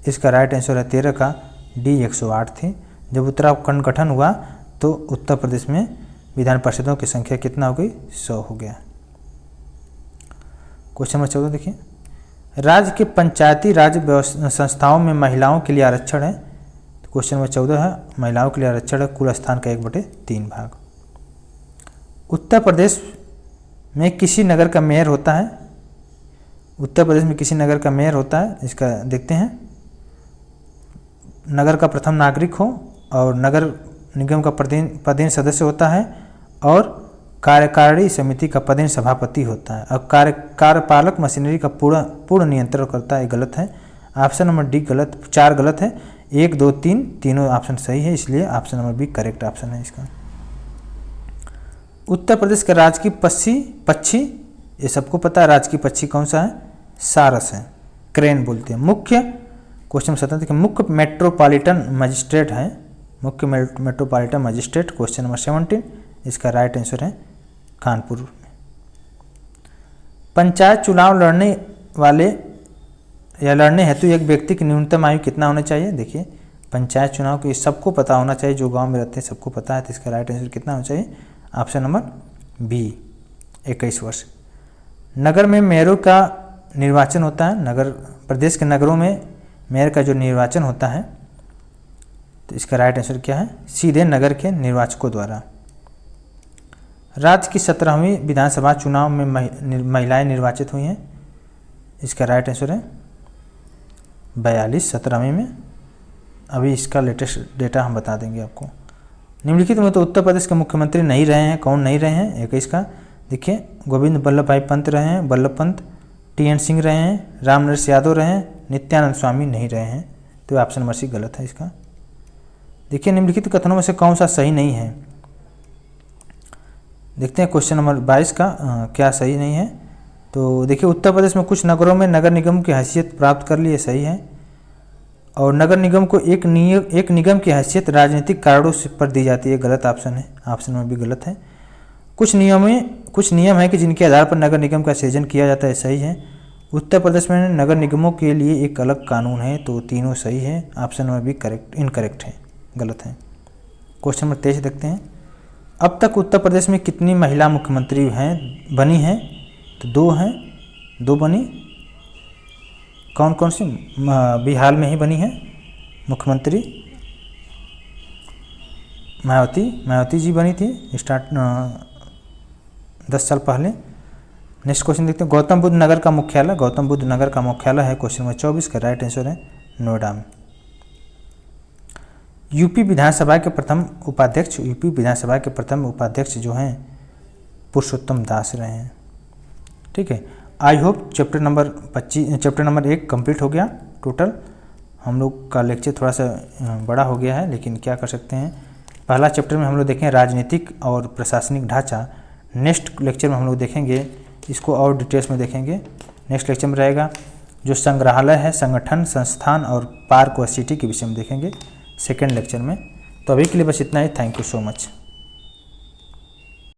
इसका राइट आंसर है 13 का डी 108 थी। जब उत्तराखंड गठन हुआ तो उत्तर प्रदेश में विधान परिषदों की संख्या कितना हो गई? 100 हो गया। क्वेश्चन नंबर 14 देखिए, राज्य के पंचायती राज संस्थाओं में महिलाओं के लिए आरक्षण है। तो क्वेश्चन नंबर 14 है, महिलाओं के लिए आरक्षण है, कुल स्थान का 1/3 भाग। उत्तर प्रदेश में किसी नगर का मेयर होता है? उत्तर प्रदेश में किसी नगर का मेयर होता है, इसका देखते हैं। नगर का प्रथम नागरिक हो, और नगर निगम का पदेन सदस्य होता है, और कार्यकारिणी समिति का पदेन सभापति होता है, और कार्यपालक मशीनरी का पूर्ण नियंत्रण करता है। गलत है, ऑप्शन नंबर डी गलत, 4 गलत है, 1 2 3 तीनों ऑप्शन सही है, इसलिए option number B correct option है इसका। उत्तर प्रदेश का राजकीय पक्षी, ये सबको पता है, राजकीय पक्षी कौन सा है? सारस है, क्रेन बोलते हैं। मुख्य क्वेश्चन 17 देखिए, मुख्य मेट्रोपॉलिटन मजिस्ट्रेट है, मुख्य मेट्रोपॉलिटन मजिस्ट्रेट। क्वेश्चन नंबर 17 इसका राइट आंसर है कानपुर में। पंचायत चुनाव लड़ने वाले या लड़ने हेतु एक व्यक्ति की न्यूनतम आयु कितना होना चाहिए? देखिए, पंचायत चुनाव के सबको पता होना चाहिए, जो गांव में रहते हैं सबको पता है। तो इसका राइट आंसर कितना होना चाहिए? ऑप्शन नंबर बी 21 वर्ष। नगर में मेयरों का निर्वाचन होता है, नगर प्रदेश के नगरों में मेयर का जो निर्वाचन होता है, तो इसका राइट आंसर क्या है? सीधे नगर के निर्वाचकों द्वारा। राज्य की 17वीं विधानसभा चुनाव में महिलाएं निर्वाचित हुई हैं, इसका राइट आंसर है 42, 17वीं में। अभी इसका लेटेस्ट डेटा हम बता देंगे आपको। निम्नलिखित में तो उत्तर प्रदेश के मुख्यमंत्री नहीं रहे हैं, कौन नहीं रहे हैं? 21 का देखिए, गोविंद बल्लभ भाई पंत रहे हैं, वल्लभ पंत, TN सिंह रहे हैं, रामनरेश यादव रहे हैं, नित्यानंद स्वामी नहीं रहे हैं। तो ऑप्शन नंबर सी गलत है इसका। देखिए, निम्नलिखित कथनों में से कौन सा सही नहीं है? देखते हैं क्वेश्चन नंबर 22 का क्या सही नहीं है। तो देखिए, उत्तर प्रदेश में कुछ नगरों में नगर निगम की हैसियत प्राप्त कर ली है, सही है। और नगर निगम को एक निगम की हैसियत राजनीतिक कारणों से पर दी जाती है, गलत ऑप्शन है, ऑप्शन में भी गलत है। कुछ नियम है कि जिनके आधार पर नगर निगम का सृजन किया जाता है, सही है। उत्तर प्रदेश में नगर निगमों के लिए एक अलग कानून है, तो तीनों सही है, ऑप्शन में भी इनकरेक्ट है, गलत है। क्वेश्चन नंबर 23 देखते हैं। अब तक उत्तर प्रदेश में कितनी महिला मुख्यमंत्री बनी हैं? तो 2 हैं, 2 बनी। कौन कौन सी? बिहार में ही बनी है मुख्यमंत्री, मायावती जी बनी थी 10 साल पहले। नेक्स्ट क्वेश्चन देखते हैं। गौतम बुद्ध नगर का मुख्यालय है। क्वेश्चन नंबर 24 का राइट आंसर है नोएडा में। यूपी विधानसभा के प्रथम उपाध्यक्ष जो हैं पुरुषोत्तम दास रहे हैं, ठीक है। I hope chapter number 1 complete हो गया। टोटल हम लोग का लेक्चर थोड़ा सा बड़ा हो गया है, लेकिन क्या कर सकते हैं। पहला चैप्टर में हम लोग देखें राजनीतिक और प्रशासनिक ढांचा। नेक्स्ट लेक्चर में हम लोग देखेंगे इसको और डिटेल्स में देखेंगे। नेक्स्ट लेक्चर में रहेगा जो संग्रहालय है, संगठन, संस्थान और पार्क व सिटी के विषय में देखेंगे सेकेंड लेक्चर में। तो अभी के लिए बस इतना ही। Thank you so much.